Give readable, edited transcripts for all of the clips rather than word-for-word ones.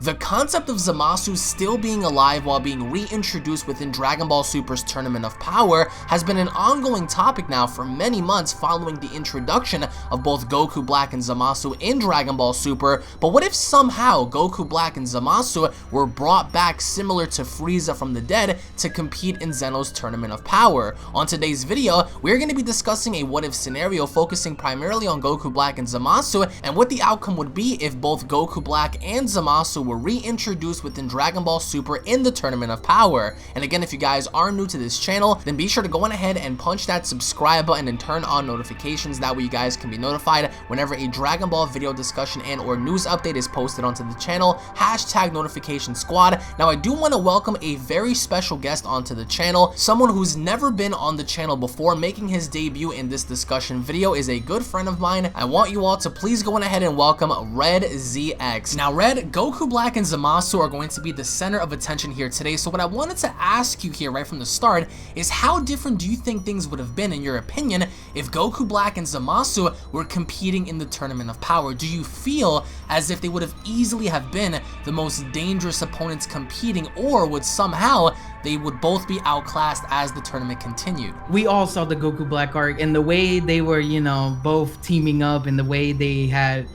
The concept of Zamasu still being alive while being reintroduced within Dragon Ball Super's Tournament of Power has been an ongoing topic now for many months following the introduction of both Goku Black and Zamasu in Dragon Ball Super. But what if somehow Goku Black and Zamasu were brought back similar to Frieza from the dead to compete in Zeno's Tournament of Power? On today's video, we're going to be discussing a what if scenario focusing primarily on Goku Black and Zamasu and what the outcome would be if both Goku Black and Zamasu were reintroduced within Dragon Ball Super in the Tournament of Power. And again, if you guys are new to this channel, then be sure to go on ahead and punch that subscribe button and turn on notifications. That way you guys can be notified whenever a Dragon Ball video discussion and or news update is posted onto the channel. Hashtag notification squad. Now I do want to welcome a very special guest onto the channel, someone who's never been on the channel before. Making his debut in this discussion video is a good friend of mine. I want you all to please go on ahead and welcome Red ZX. Now Red, Goku Black and Zamasu are going to be the center of attention here today, so what I wanted to ask you here right from the start is how different do you think things would have been, in your opinion, if Goku Black and Zamasu were competing in the Tournament of Power? Do you feel as if they would have easily have been the most dangerous opponents competing, or would somehow they would both be outclassed as the tournament continued? We all saw the Goku Black arc and the way they were, both teaming up, and the way they had,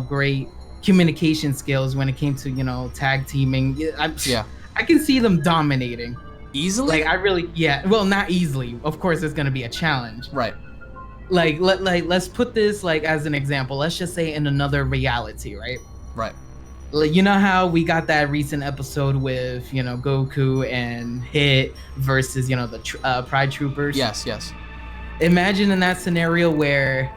great communication skills when it came to, tag teaming. I can see them dominating. Easily? Well, not easily. Of course, it's going to be a challenge. Right. Let's put this as an example. Let's just say in another reality, right? Right. You know how we got that recent episode with, Goku and Hit versus, the Pride Troopers? Yes. Imagine in that scenario where,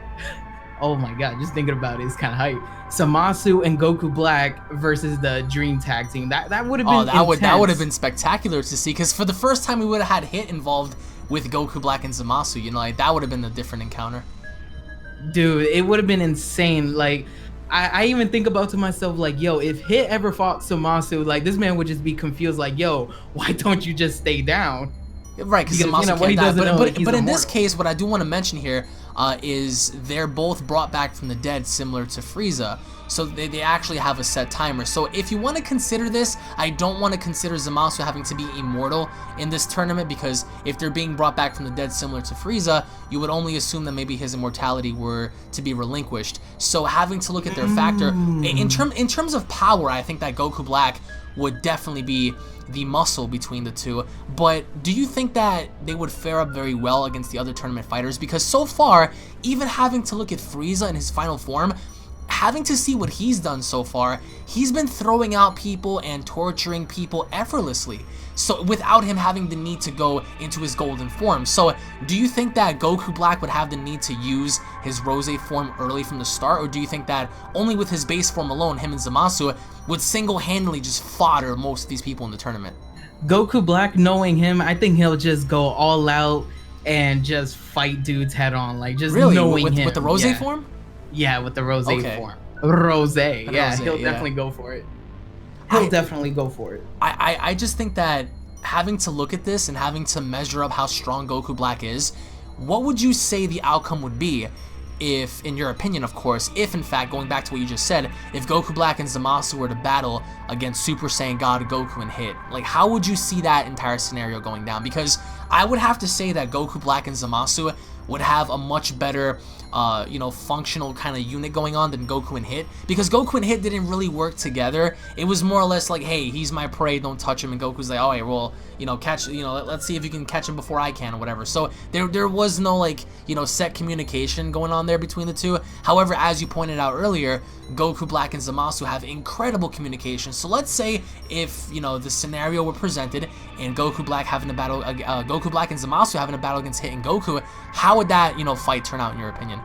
oh my god, just thinking about it is kind of hype. Zamasu and Goku Black versus the Dream Tag Team. That would have been that would have been spectacular to see, because for the first time we would have had Hit involved with Goku Black and Zamasu. That would have been a different encounter. Dude, it would have been insane. I even think about to myself, yo, if Hit ever fought Zamasu, this man would just be confused, yo, why don't you just stay down? Right, because Zamasu can't die. But in this case, what I do want to mention here is they're both brought back from the dead, similar to Frieza. So they actually have a set timer. So if you want to consider this, I don't want to consider Zamasu having to be immortal in this tournament, because if they're being brought back from the dead similar to Frieza, you would only assume that maybe his immortality were to be relinquished. So having to look at their factor, in terms of power, I think that Goku Black would definitely be the muscle between the two. But do you think that they would fare up very well against the other tournament fighters? Because so far, even having to look at Frieza in his final form, having to see what he's done so far, he's been throwing out people and torturing people effortlessly, so without him having the need to go into his golden form. So do you think that Goku Black would have the need to use his Rose form early from the start, or do you think that only with his base form alone, him and Zamasu would single-handedly just fodder most of these people in the tournament? Goku Black, knowing him, I think he'll just go all out and just fight dudes head on, just really? Knowing him. With the Rose form? Yeah, with the Rose okay. form. Rose, yeah, he'll definitely go for it. He'll definitely go for it. I just think that having to look at this and having to measure up how strong Goku Black is, what would you say the outcome would be if, in your opinion of course, if in fact, going back to what you just said, if Goku Black and Zamasu were to battle against Super Saiyan God Goku and Hit? How would you see that entire scenario going down? Because I would have to say that Goku Black and Zamasu would have a much better functional kind of unit going on than Goku and Hit, because Goku and Hit didn't really work together. It was more or less hey, he's my prey, don't touch him, and Goku's like, oh, hey, well, catch, let's see if you can catch him before I can, or whatever. So there was no set communication going on there between the two. However, as you pointed out earlier, Goku Black and Zamasu have incredible communication. So let's say if the scenario were presented and Goku Black having a battle, Goku Black and Zamasu having a battle against Hit and Goku, how would that fight turn out in your opinion?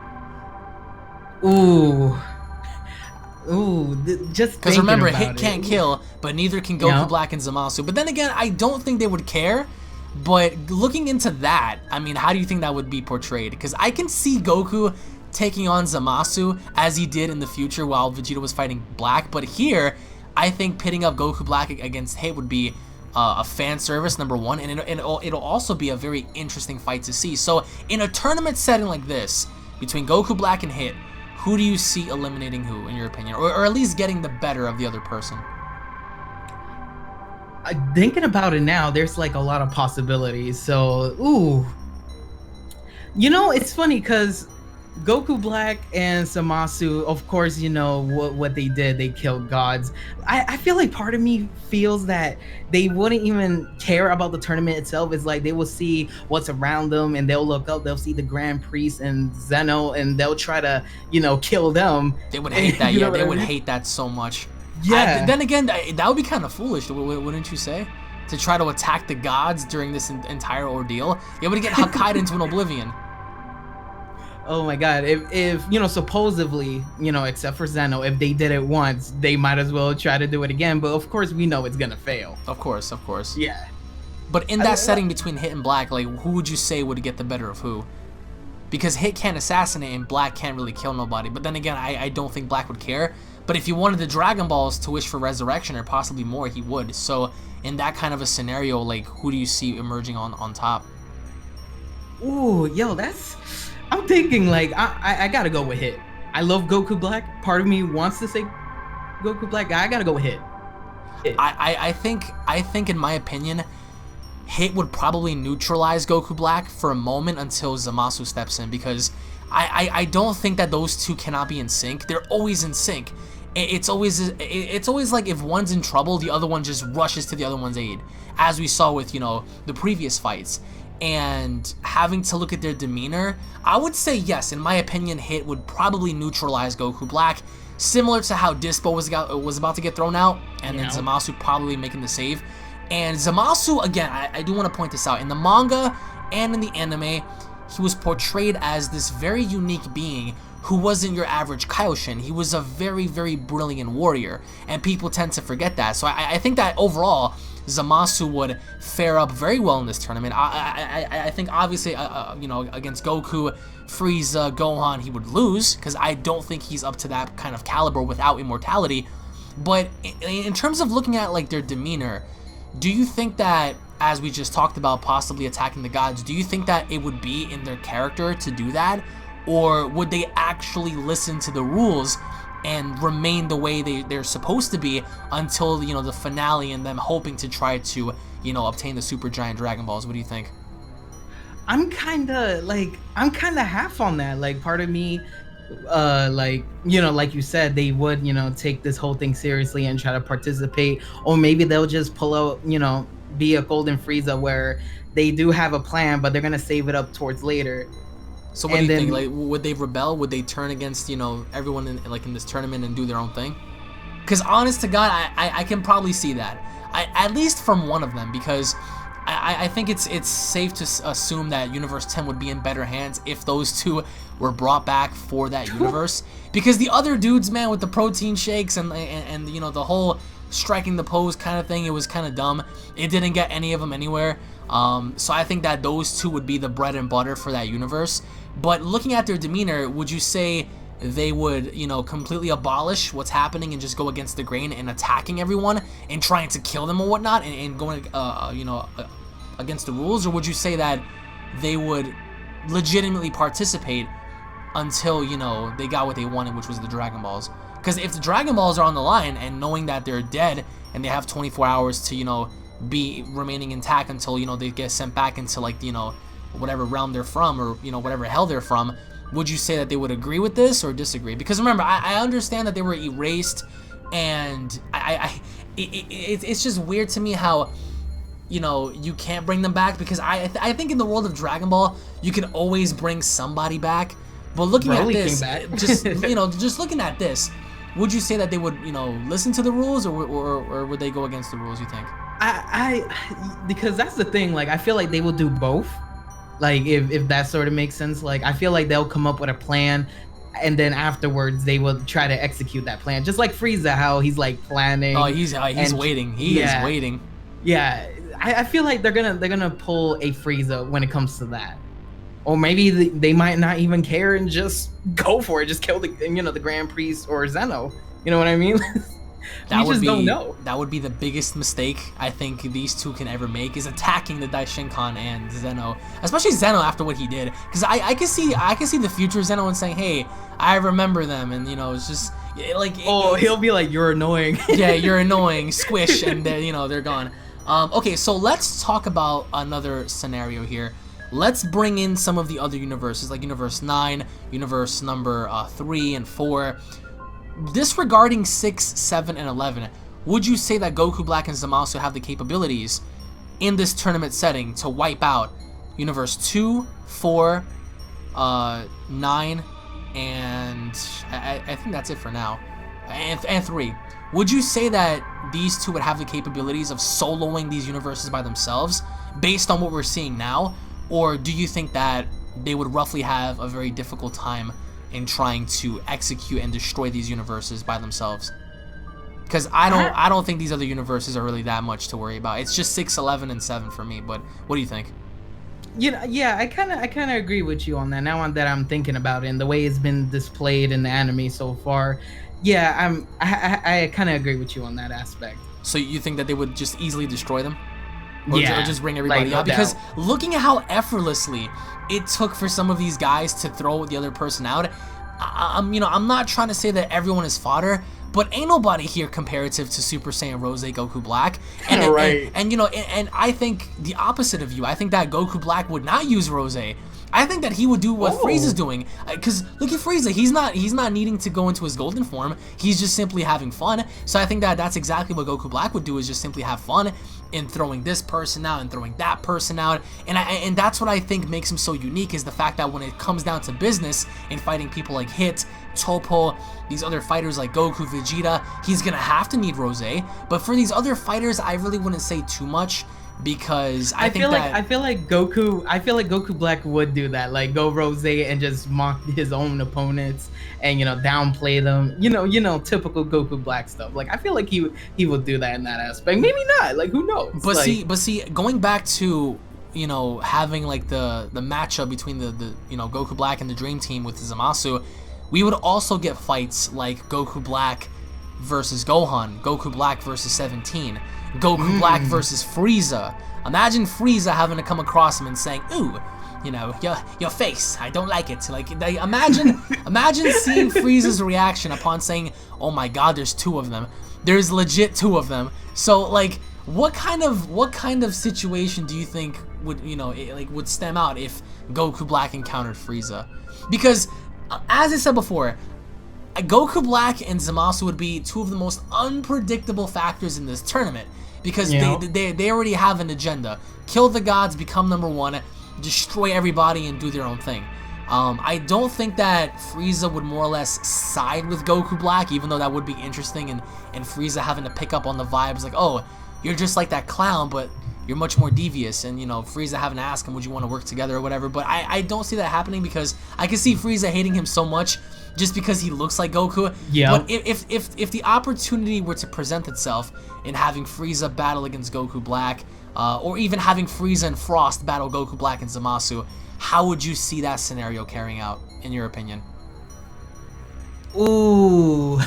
Just because remember, Hit can't kill, but neither can Goku Black and Zamasu. But then again, I don't think they would care. But looking into that, I mean, how do you think that would be portrayed? Because I can see Goku taking on Zamasu as he did in the future while Vegeta was fighting Black. But here, I think pitting up Goku Black against Hit would be a fan service, number one, and it'll also be a very interesting fight to see. So in a tournament setting like this, between Goku Black and Hit, who do you see eliminating who, in your opinion? Or at least getting the better of the other person? thinking about it now, there's like a lot of possibilities. So, ooh, it's funny because Goku Black and Zamasu, of course, what they did. They killed gods. I feel like part of me feels that they wouldn't even care about the tournament itself. It's like they will see what's around them and they'll look up. They'll see the Grand Priest and Zeno and they'll try to, kill them. They would hate that. Yeah, they would hate that so much. Yeah. Then again, that would be kind of foolish, wouldn't you say? To try to attack the gods during this entire ordeal. It would get Hokkaido into an oblivion. Oh my god, if supposedly, except for Zeno, if they did it once, they might as well try to do it again, but of course we know it's gonna fail. Of course. Yeah. But in that setting between Hit and Black, like, who would you say would get the better of who? Because Hit can't assassinate and Black can't really kill nobody, but then again, I don't think Black would care. But if he wanted the Dragon Balls to wish for resurrection or possibly more, he would. So in that kind of a scenario, like, who do you see emerging on top? Ooh, yo, I'm thinking, like, I gotta go with Hit. I love Goku Black. Part of me wants to say Goku Black. I gotta go with Hit. I think in my opinion, Hit would probably neutralize Goku Black for a moment until Zamasu steps in, because I don't think that those two cannot be in sync. They're always in sync. It's always like if one's in trouble, the other one just rushes to the other one's aid, as we saw with the previous fights. And having to look at their demeanor, I would say yes, in my opinion, Hit would probably neutralize Goku Black, similar to how Dispo was about to get thrown out, and then Zamasu probably making the save. And Zamasu, again, I do want to point this out, in the manga and in the anime, he was portrayed as this very unique being who wasn't your average Kaioshin. He was a very, very brilliant warrior, and people tend to forget that. So I think that overall, Zamasu would fare up very well in this tournament. I think obviously, against Goku, Frieza, Gohan, he would lose, because I don't think he's up to that kind of caliber without immortality. But in terms of looking at like their demeanor, do you think that, as we just talked about possibly attacking the gods, do you think that it would be in their character to do that? Or would they actually listen to the rules and remain the way they're supposed to be until the finale, and them hoping to try to obtain the Super Giant Dragon Balls? What do you think? I'm kind of half on that. Like, part of me, like you said, they would take this whole thing seriously and try to participate, or maybe they'll just pull out be a Golden Frieza where they do have a plan, but they're gonna save it up towards later. So what do you think? Like, would they rebel? Would they turn against everyone in this tournament and do their own thing? Because honest to God, I can probably see that. At least from one of them, because I think it's safe to assume that Universe 10 would be in better hands if those two were brought back for that universe. Because the other dudes, man, with the protein shakes and the whole striking the pose kind of thing, it was kind of dumb. It didn't get any of them anywhere. So I think that those two would be the bread and butter for that universe. But looking at their demeanor, would you say they would, completely abolish what's happening and just go against the grain and attacking everyone and trying to kill them or whatnot, and going, against the rules? Or would you say that they would legitimately participate until, they got what they wanted, which was the Dragon Balls? Because if the Dragon Balls are on the line, and knowing that they're dead and they have 24 hours to, be remaining intact until, they get sent back into, like, whatever realm they're from, or, whatever hell they're from, would you say that they would agree with this or disagree? Because remember, I understand that they were erased, and it's just weird to me how, you can't bring them back, because I think in the world of Dragon Ball, you can always bring somebody back. But looking at this, just looking at this, would you say that they would, listen to the rules, or would they go against the rules, you think? Because that's the thing, like, I feel like they will do both. Like, if that sort of makes sense. Like, I feel like they'll come up with a plan, and then afterwards they will try to execute that plan. Just like Frieza, how he's like planning. Oh, he's waiting. He is waiting. Yeah, I feel like they're gonna pull a Frieza when it comes to that. Or maybe they might not even care and just go for it. Just kill the Grand Priest or Zeno. You know what I mean? Don't know. That would be the biggest mistake I think these two can ever make, is attacking the Daishinkan and Zeno, especially Zeno after what he did. Because I can see the future Zeno and saying, "Hey, I remember them," and it's just like, he'll be like, "You're annoying." Yeah, you're annoying. Squish, and then they're gone. Okay, so let's talk about another scenario here. Let's bring in some of the other universes, like Universe 9, Universe number 3 and 4. Disregarding 6, 7, and 11, would you say that Goku Black and Zamasu have the capabilities in this tournament setting to wipe out Universe 2, 4, 9, and I think that's it for now, and 3. Would you say that these two would have the capabilities of soloing these universes by themselves based on what we're seeing now? Or do you think that they would roughly have a very difficult time in trying to execute and destroy these universes by themselves? Because I don't think these other universes are really that much to worry about. It's just 6, 11, and 7 for me. But what do you think? You know, yeah, I kind of agree with you on that. Now that I'm thinking about it and the way it's been displayed in the anime so far, yeah, I kind of agree with you on that aspect. So you think that they would just easily destroy them? Or just bring everybody like, out? Because looking at how effortlessly it took for some of these guys to throw the other person out, I'm not trying to say that everyone is fodder, but ain't nobody here comparative to Super Saiyan Rose Goku Black. And, right. And I think the opposite of you. I think that Goku Black would not use Rose. I think that he would do what Frieza's doing, because look at Frieza. He's not needing to go into his golden form. He's just simply having fun. So I think that that's exactly what Goku Black would do, is just simply have fun in throwing this person out and throwing that person out. And that's what I think makes him so unique, is the fact that when it comes down to business in fighting people like Hit, Toppo, these other fighters like Goku, Vegeta, he's gonna have to need Rose. But for these other fighters, I really wouldn't say too much, because I feel like Goku Black would do that, like go Rose and just mock his own opponents and downplay them, typical Goku Black stuff. Like I feel like he would do that in that aspect. Maybe not, like who knows? But see, going back to having like the matchup between the Goku Black and the Dream Team with Zamasu, we would also get fights like Goku Black versus Gohan, Goku Black versus 17. Goku Black versus Frieza. Imagine Frieza having to come across him and saying, "Ooh, your face, I don't like it." Like, imagine seeing Frieza's reaction upon saying, "Oh my God, there's 2 of them. There's legit 2 of them." So, like, what kind of situation do you think would would stem out if Goku Black encountered Frieza? Because, as I said before, Goku Black and Zamasu would be 2 of the most unpredictable factors in this tournament, because they already have an agenda: kill the gods, become #1, destroy everybody, and do their own thing. I don't think that Frieza would more or less side with Goku Black, even though that would be interesting, and Frieza having to pick up on the vibes like, "Oh, you're just like that clown, but you're much more devious," and Frieza having to ask him, "Would you want to work together," or whatever. But I don't see that happening, because I can see Frieza hating him so much just because he looks like Goku. Yeah. But if the opportunity were to present itself in having Frieza battle against Goku Black, or even having Frieza and Frost battle Goku Black and Zamasu, how would you see that scenario carrying out, in your opinion? Ooh,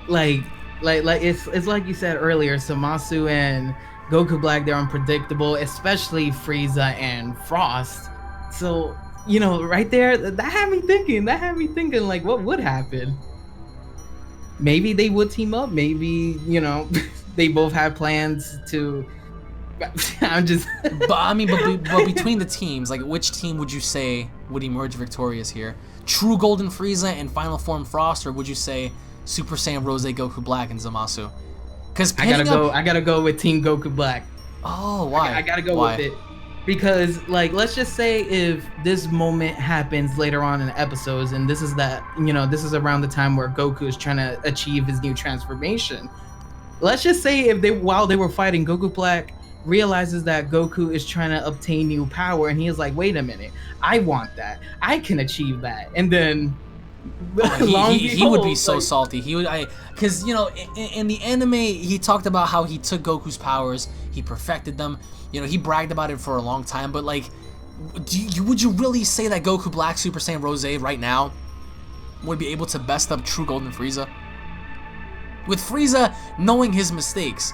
like it's like you said earlier, Zamasu and Goku Black, they're unpredictable, especially Frieza and Frost. So, right there, that had me thinking, like, what would happen? Maybe they would team up. Maybe, they both have plans to... I'm just... but between the teams, like, which team would you say would emerge victorious here? True Golden Frieza and Final Form Frost, or would you say Super Saiyan Rose Goku Black and Zamasu? Because I gotta go with Team Goku Black. Oh, why? I gotta go with it. Because, like, let's just say if this moment happens later on in the episodes, and this is around the time where Goku is trying to achieve his new transformation. Let's just say if while they were fighting, Goku Black realizes that Goku is trying to obtain new power, and he is like, wait a minute, I want that. I can achieve that. And then he would be so salty. He would, because in the anime, he talked about how he took Goku's powers, he perfected them. He bragged about it for a long time. But like, would you really say that Goku Black Super Saiyan Rose right now would be able to best up True Golden Frieza? With Frieza knowing his mistakes,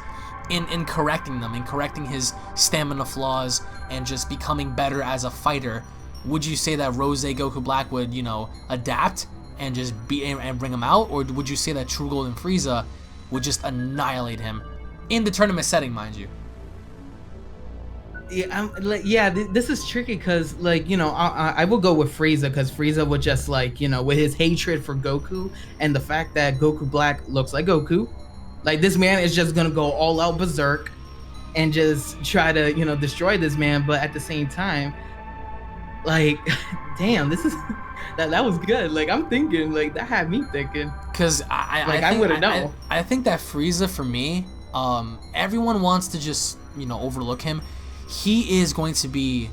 in correcting them, in correcting his stamina flaws, and just becoming better as a fighter, would you say that Rose Goku Black would, adapt and just and bring him out? Or would you say that True Golden Frieza would just annihilate him? In the tournament setting, mind you. This is tricky because, like, you know, I will go with Frieza because Frieza would just, like, you know, with his hatred for Goku and the fact that Goku Black looks like Goku, like, this man is just gonna go all out berserk and just try to, you know, destroy this man. But at the same time, like, damn, this is that was good. Like, I'm thinking, like, that had me thinking. Because I wouldn't know. I think that Frieza, for me, everyone wants to just, you know, overlook him. He is going to be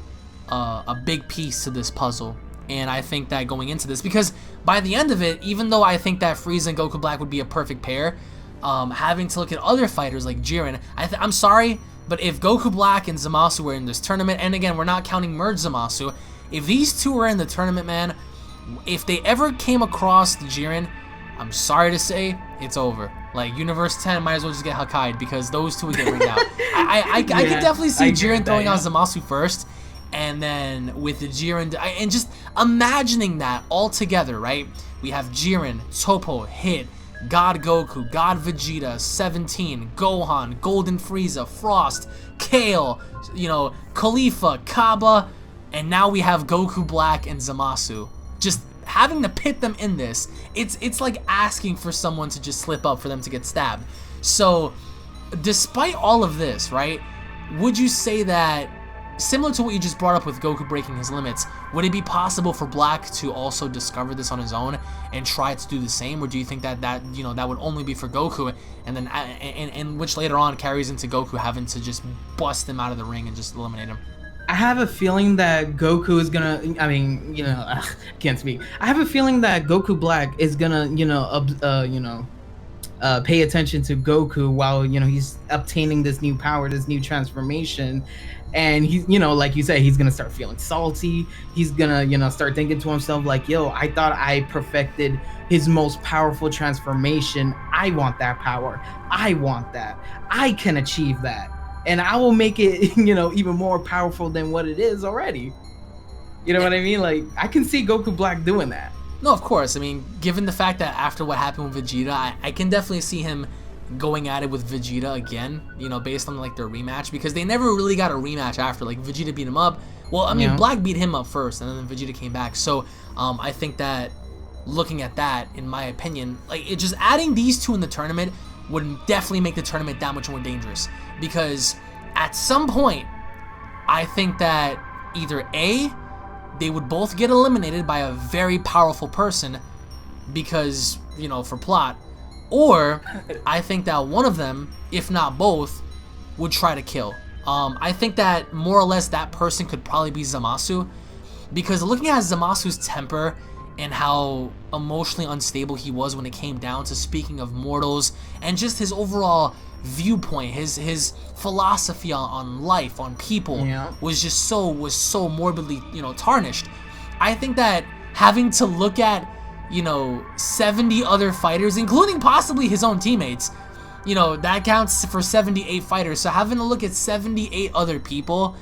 a big piece to this puzzle. And I think that going into this, because by the end of it, even though I think that Frieza and Goku Black would be a perfect pair, having to look at other fighters like Jiren, I'm sorry, but if Goku Black and Zamasu were in this tournament, and again, we're not counting Merge Zamasu, if these two were in the tournament, man, if they ever came across Jiren, I'm sorry to say, it's over. Like, Universe 10 might as well just get Hakkai'd because those two would get ringed out. I could definitely see Jiren throwing out Zamasu first, and then with the Jiren, and just imagining that all together, right? We have Jiren, Toppo, Hit, God Goku, God Vegeta, 17, Gohan, Golden Frieza, Frost, Kale, you know, Khalifa, Kaba, and now we have Goku Black and Zamasu. Just having to pit them in this, it's like asking for someone to just slip up for them to get stabbed. So, despite all of this, right, would you say that, similar to what you just brought up with Goku breaking his limits, would it be possible for Black to also discover this on his own and try to do the same, or do you think that you know, that would only be for Goku, and then and which later on carries into Goku having to just bust him out of the ring and just eliminate him? I have a feeling that Goku is gonna, I mean, you know, can't speak. I have a feeling that Goku Black is gonna, you know, pay attention to Goku while, you know, he's obtaining this new power, this new transformation. And he's, you know, like you said, he's gonna start feeling salty. He's gonna, you know, start thinking to himself like, yo, I thought I perfected his most powerful transformation. I want that power. I want that. I can achieve that. And I will make it, you know, even more powerful than what it is already. You know what I mean? Like, I can see Goku Black doing that. No, of course. I mean, given the fact that after what happened with Vegeta, I can definitely see him going at it with Vegeta again, you know, based on, like, their rematch. Because they never really got a rematch after. Like, Vegeta beat him up. Well, I mean, Black beat him up first, and then Vegeta came back. So, I think that looking at that, in my opinion, like, it just adding these two in the tournament would definitely make the tournament that much more dangerous, because at some point, I think that either A, they would both get eliminated by a very powerful person because, you know, for plot, or I think that one of them, if not both, would try to kill. I think that more or less that person could probably be Zamasu, because looking at Zamasu's temper and how emotionally unstable he was when it came down to speaking of mortals, and just his overall viewpoint, his philosophy on life, on people, was so morbidly, you know, tarnished. I think that having to look at, you know, 70 other fighters, including possibly his own teammates, you know, that counts for 78 fighters. So having to look at 78 other people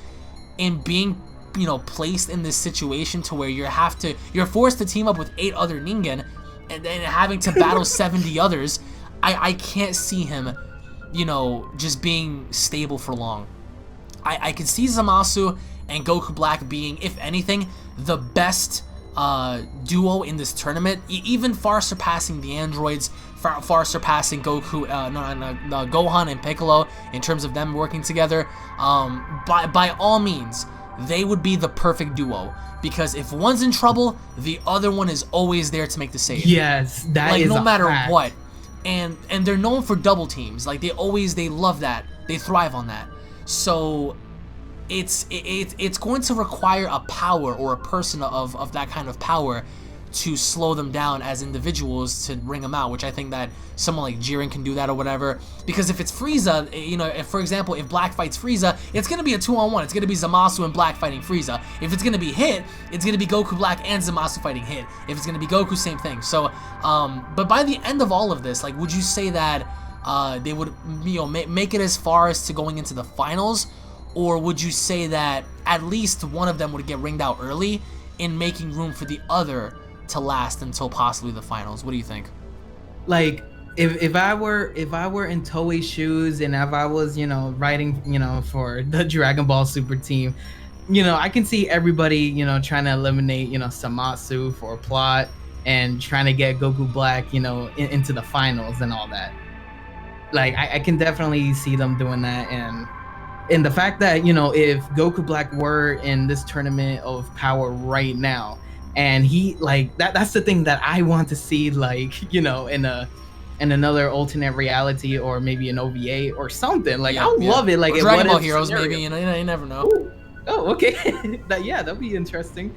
and being, you know, placed in this situation to where you're forced to team up with 8 other Ningen and then having to battle 70 others, I can't see him, you know, just being stable for long. I can see Zamasu and Goku Black being, if anything, the best duo in this tournament, even far surpassing the androids, far surpassing Goku, Gohan and Piccolo in terms of them working together. By all means, they would be the perfect duo, because if one's in trouble, the other one is always there to make the save. Yes, that is no matter fact. what. And they're known for double teams. Like, they love that. They thrive on that. So it's going to require a power or a person of that kind of power to slow them down as individuals to bring them out, which I think that someone like Jiren can do that or whatever. Because if it's Frieza, you know, if, for example, if Black fights Frieza, it's going to be a 2-on-1. It's going to be Zamasu and Black fighting Frieza. If it's going to be Hit, it's going to be Goku Black and Zamasu fighting Hit. If it's going to be Goku, same thing. So, but by the end of all of this, like, would you say that they would, you know, make it as far as to going into the finals? Or would you say that at least one of them would get ringed out early in making room for the other to last until possibly the finals? What do you think? Like, if I were in Toei's shoes, and if I was, writing, for the Dragon Ball Super team, I can see everybody, trying to eliminate, Zamasu for a plot, and trying to get Goku Black, into the finals and all that. Like, I can definitely see them doing that. And the fact that, if Goku Black were in this tournament of power right now, and he, like, that's the thing that I want to see, like, in another alternate reality, or maybe an OVA or something. Like, I would love it. Like, Dragon Ball Heroes, maybe, you never know. Ooh. Oh, okay. That'd be interesting.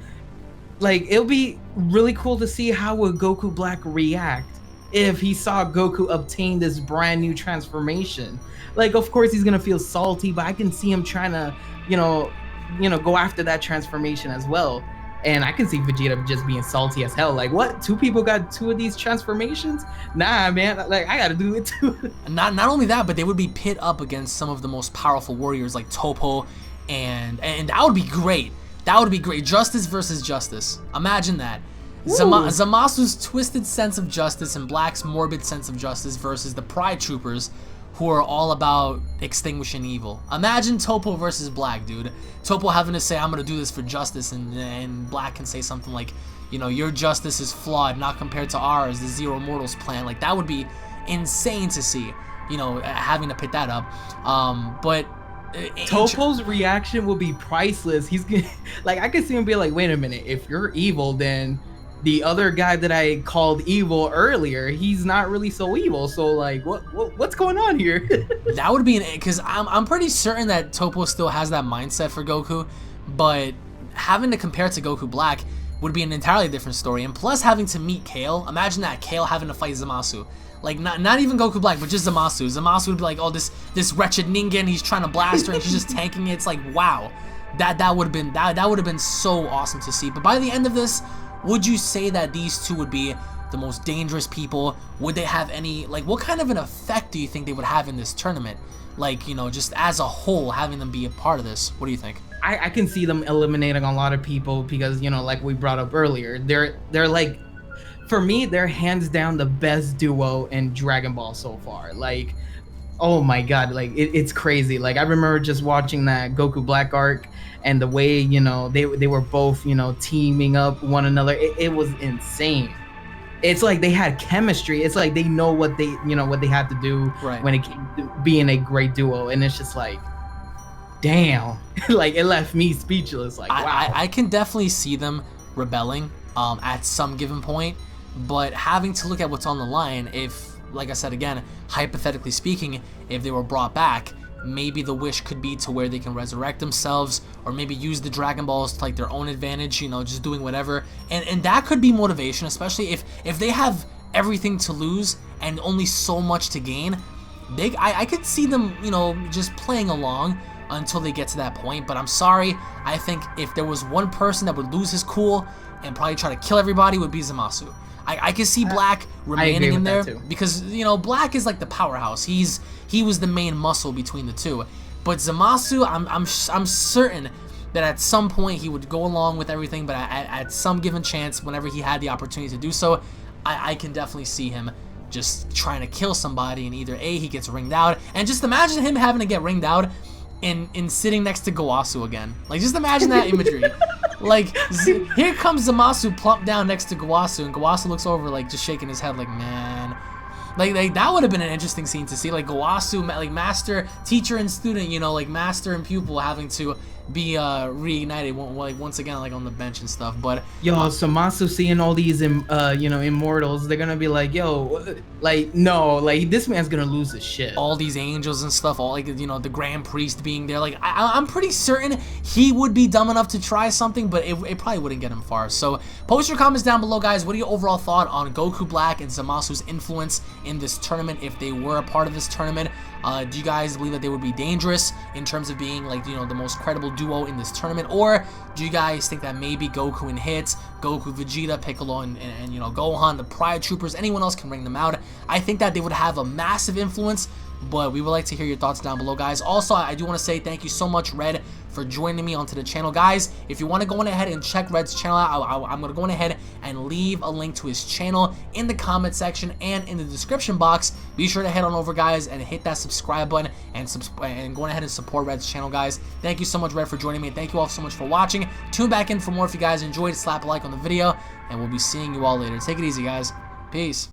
Like, it'll be really cool to see how would Goku Black react if he saw Goku obtain this brand new transformation. Like, of course he's gonna feel salty, but I can see him trying to, go after that transformation as well. And I can see Vegeta just being salty as hell. Like, what? 2 people got 2 of these transformations? Nah, man. Like, I gotta do it too. Not only that, but they would be pit up against some of the most powerful warriors like Toppo, and that would be great. That would be great. Justice versus justice. Imagine that. Zamasu's twisted sense of justice and Black's morbid sense of justice versus the Pride Troopers, who are all about extinguishing evil. Imagine Toppo versus Black, dude. Toppo having to say, I'm gonna do this for justice, and Black can say something like, your justice is flawed, not compared to ours, the Zero Mortals plan. Like, that would be insane to see, having to pit that up. But Toppo's reaction will be priceless. He's gonna, like, I could see him be like, wait a minute, if you're evil, then the other guy that I called evil earlier, he's not really so evil. So, like, what's going on here? That would be because I'm pretty certain that Toppo still has that mindset for Goku, but having to compare to Goku Black would be an entirely different story. And plus, having to meet Kale, imagine that, Kale having to fight Zamasu. Like, not even Goku Black, but just Zamasu. Zamasu would be like, oh, this wretched Ningen, he's trying to blast her, and she's just tanking it. It's like, wow, that would have been so awesome to see. But by the end of this, would you say that these 2 would be the most dangerous people? Would they have any, like, what kind of an effect do you think they would have in this tournament? Like, just as a whole, having them be a part of this. What do you think? I can see them eliminating a lot of people because, like we brought up earlier, they're like, for me, they're hands down the best duo in Dragon Ball so far. Like, oh my god, like, it's crazy. Like, I remember just watching that Goku Black arc, and the way, they were both, teaming up one another. It was insane. It's like they had chemistry. It's like they know what they had to do when it came to being a great duo. And it's just like, damn. Like, it left me speechless. Like, wow. I can definitely see them rebelling at some given point, but having to look at what's on the line, if, like I said again, hypothetically speaking, if they were brought back, maybe the wish could be to where they can resurrect themselves, or maybe use the Dragon Balls to, like, their own advantage, just doing whatever. And that could be motivation, especially if they have everything to lose and only so much to gain. I could see them, just playing along until they get to that point. But I'm sorry, I think if there was one person that would lose his cool and probably try to kill everybody, it would be Zamasu. I can see Black remaining in there because, Black is like the powerhouse. He was the main muscle between the 2. But Zamasu, I'm certain that at some point he would go along with everything, but at some given chance, whenever he had the opportunity to do so, I can definitely see him just trying to kill somebody, and either A, he gets ringed out, and just imagine him having to get ringed out in sitting next to Gowasu again. Like, just imagine that imagery. Like, here comes Zamasu plump down next to Gowasu, and Gowasu looks over, like, just shaking his head like, man. Like that would have been an interesting scene to see, like, Gowasu, like, master, teacher and student, like, master and pupil having to be reignited once again, like, on the bench and stuff. But Zamasu seeing all these immortals, they're gonna be like, yo, like, no, like, this man's gonna lose his shit. All these angels and stuff, all, like, the Grand Priest being there, like, I'm pretty certain he would be dumb enough to try something, but it probably wouldn't get him far. So post your comments down below, guys. What are your overall thought on Goku Black and Zamasu's influence in this tournament, if they were a part of this tournament? Do you guys believe that they would be dangerous in terms of being, like, the most credible duo in this tournament, or do you guys think that maybe Goku and Hits, Goku, Vegeta, Piccolo, and Gohan, the Pride Troopers, anyone else can ring them out? I think that they would have a massive influence, but we would like to hear your thoughts down below, guys. Also, I do want to say thank you so much, Red, for joining me onto the channel. Guys, if you want to go on ahead and check Red's channel out, I'm going to go on ahead and leave a link to his channel in the comment section and in the description box. Be sure to head on over, guys, and hit that subscribe button and go on ahead and support Red's channel, guys. Thank you so much, Red, for joining me. Thank you all so much for watching. Tune back in for more if you guys enjoyed. Slap a like on the video, and we'll be seeing you all later. Take it easy, guys. Peace.